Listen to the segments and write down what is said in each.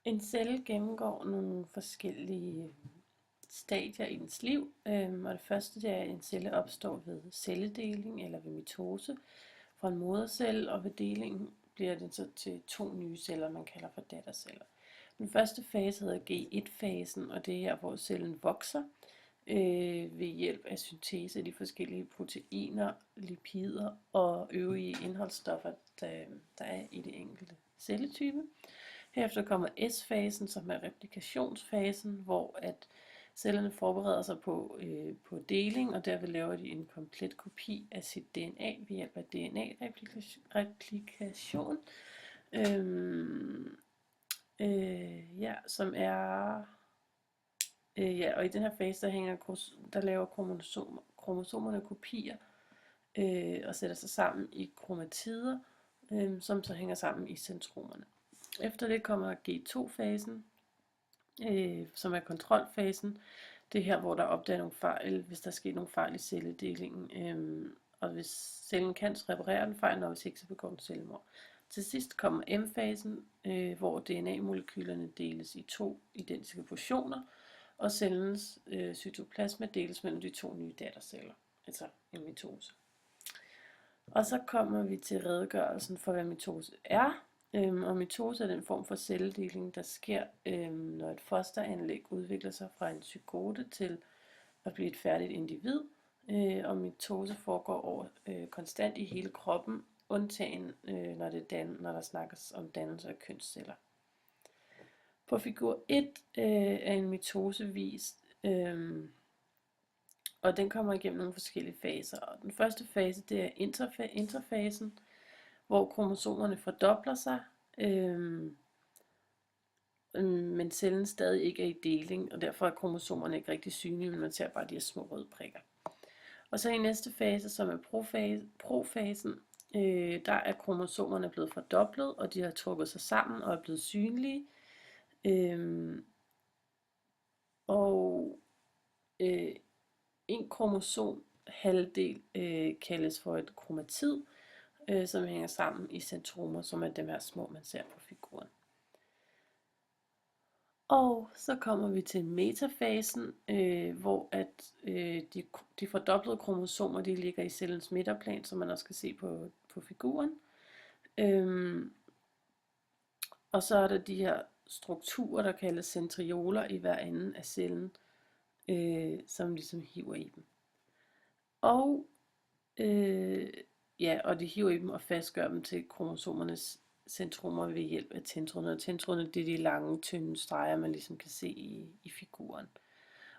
En celle gennemgår nogle forskellige stadier i dens liv, og det første det er, at en celle opstår ved celledeling eller ved mitose fra en modercelle, og ved delingen bliver den så til to nye celler, man kalder for datterceller. Den første fase hedder G1-fasen, og det er her, hvor cellen vokser ved hjælp af syntese af de forskellige proteiner, lipider og øvrige indholdsstoffer, der er i det enkelte celletype. Herefter kommer S-fasen, som er replikationsfasen, hvor at cellerne forbereder sig på deling, og derved laver de en komplet kopi af sit DNA ved hjælp af DNA-replikation. Som er og i den her fase der laver kromosomerne kopier og sætter sig sammen i kromatider, som så hænger sammen i centromerne. Efter det kommer G2-fasen, som er kontrolfasen. Det er her, hvor der opdager nogle fejl, hvis der sker nogle fejl i celledelingen, og hvis cellen kan, så reparerer den fejl, og hvis ikke, så begår den selvmord. Til sidst kommer M-fasen, hvor DNA-molekylerne deles i to identiske portioner, og cellens cytoplasma deles mellem de to nye datterceller, altså en mitose. Og så kommer vi til redegørelsen for, hvad mitose er. Og mitose er den form for celledeling, der sker, når et fosteranlæg udvikler sig fra en zygote til at blive et færdigt individ. Og mitose foregår konstant i hele kroppen, undtagen når der snakkes om dannelse af kønsceller. På figur 1 er en mitose vist, og den kommer igennem nogle forskellige faser. Og den første fase, det er interfasen, hvor kromosomerne fordobler sig, men cellen stadig ikke er i deling, og derfor er kromosomerne ikke rigtig synlige, men man ser bare de her små røde prikker. Og så i næste fase, som er profasen, der er kromosomerne blevet fordoblet, og de har trukket sig sammen og er blevet synlige. En kromosom halvdel kaldes for et kromatid, som hænger sammen i centromer, som er dem her små, man ser på figuren. Og så kommer vi til metafasen, hvor at de fordoblede kromosomer, de ligger i cellens midterplan, som man også kan se på figuren. Og så er der de her strukturer, der kaldes centrioler i hver ende af cellen, som ligesom hiver i dem. Og de hiver i dem og fastgør dem til kromosomernes centromer ved hjælp af tentrone. Og tentrone, det er de lange, tynde streger, man ligesom kan se i figuren.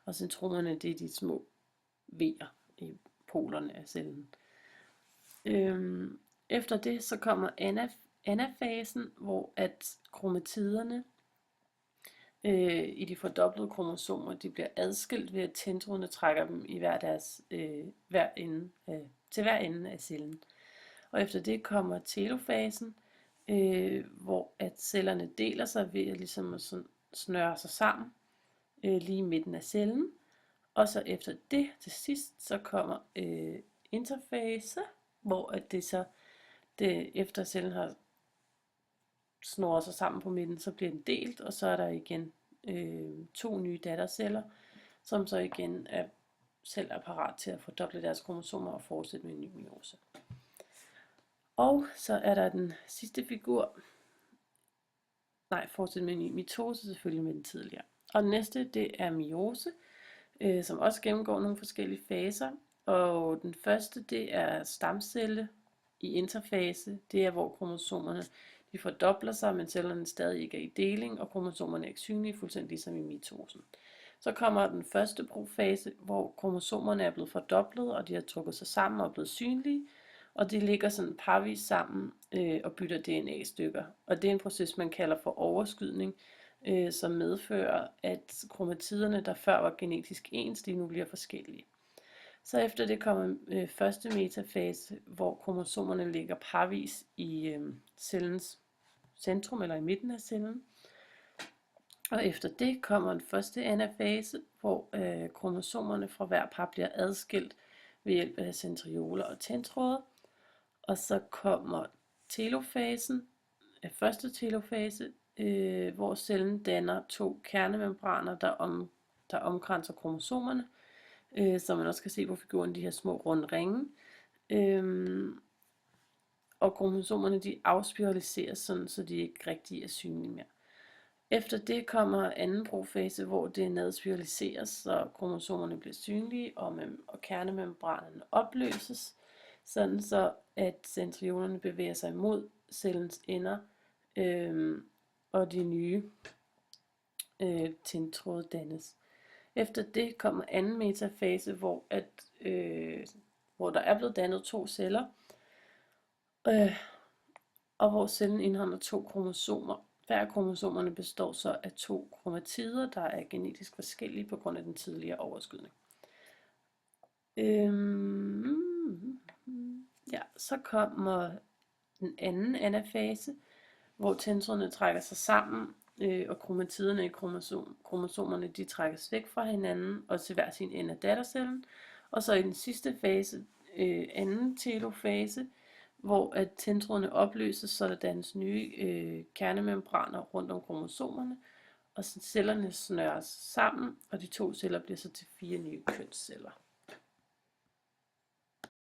Og centromerne, det er de små V'er i polerne af cellen. Efter det så kommer anafasen, hvor at kromatiderne i de fordoblede kromosomer, de bliver adskilt ved at tentrone trækker dem i til hver ende af cellen. Og efter det kommer telofasen, hvor at cellerne deler sig ved at ligesom at snøre sig sammen lige i midten af cellen. Og så efter det til sidst, så kommer interfase, hvor at efter cellen har snurret sig sammen på midten, så bliver den delt, og så er der igen to nye datterceller, som så igen selv er parat til at fordoble deres kromosomer og fortsætte med en ny meiose. Og så er der den sidste figur, fortsætte med en ny mitose, selvfølgelig med den tidligere. Og den næste, det er meiose, som også gennemgår nogle forskellige faser. Og den første, det er stamcelle i interfase. Det er, hvor kromosomerne de fordobler sig, men cellerne stadig ikke er i deling, og kromosomerne er ikke synlige, fuldstændig ligesom i mitosen. Så kommer den første profase, hvor kromosomerne er blevet fordoblet, og de har trukket sig sammen og er blevet synlige, og de ligger sådan parvis sammen og bytter DNA-stykker. Og det er en proces, man kalder for overskydning, som medfører, at kromatiderne, der før var genetisk ens, de nu bliver forskellige. Så efter det kommer første metafase, hvor kromosomerne ligger parvis i cellens centrum eller i midten af cellen. Og efter det kommer den første anafase, hvor kromosomerne fra hver par bliver adskilt ved hjælp af centrioler og tentråder. Og så kommer telofasen, første telofase, hvor cellen danner 2 kernemembraner, der omkranser kromosomerne, som man også kan se på figuren, de her små runde ringe. Og kromosomerne de afspiraliseres, sådan, så de ikke rigtig er synlige mere. Efter det kommer anden profase, hvor DNA'et spiraliseres, så kromosomerne bliver synlige, og kernemembranerne opløses, sådan så at centrionerne bevæger sig mod cellens ender, og de nye tindtråde dannes. Efter det kommer anden metafase, hvor der er blevet dannet 2 celler, og hvor cellen indeholder 2 kromosomer. Hver af kromosomerne består så af 2 kromatider, der er genetisk forskellige på grund af den tidligere overskydning. Ja, så kommer den anden anafase, hvor tendinerne trækker sig sammen, og kromatiderne i kromosomerne de trækkes væk fra hinanden og til hver sin ende af dattercellen. Og så i den sidste fase, anden telofase, hvor at tendinerne opløses, så der dannes nye kernemembraner rundt om kromosomerne, og så cellerne snøres sammen, og de 2 celler bliver så til 4 nye kønsceller.